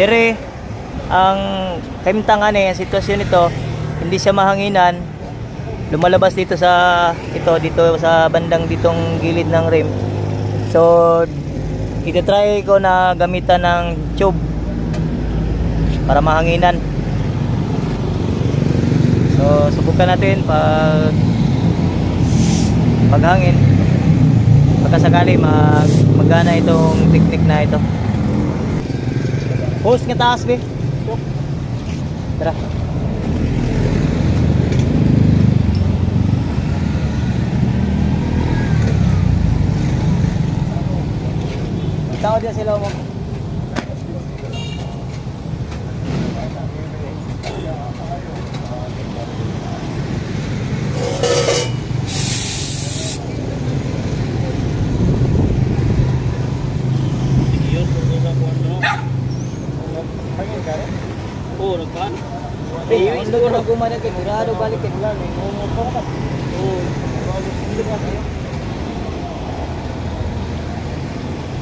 Dire ang kaimtangan ang sitwasyon nito, hindi siya mahanginan. Lumalabas dito sa dito sa bandang ditong gilid ng rim. So iti-try ko na gamitan ng tube para mahanginan. So subukan natin paghangin. Pagkasakali magana itong technique na ito. Hose nga taas be. Tara. Tao dia sila mo. Oh, nagkaan? Ayun, ito na gumana kay murado balik kay bulan. Oh.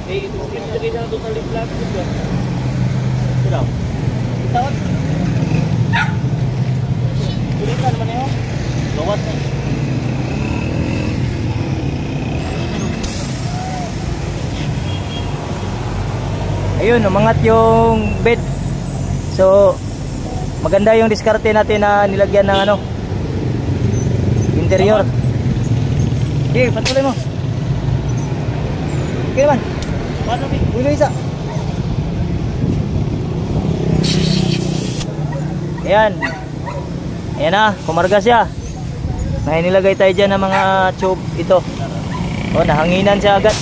Ito kita na doon sa liplat. Sila. Tawag. Tulitan naman yun. Bawas na. Ayun, umangat yung bed. So maganda yung diskarte natin na nilagyan ng interior. Okay, patuloy mo. Okay naman. Paano ni? Ulo isa. Ayan. Ayan na, kumarga siya. May nilagay tayo dyan ng mga tube ito. O, nahanginan siya agad.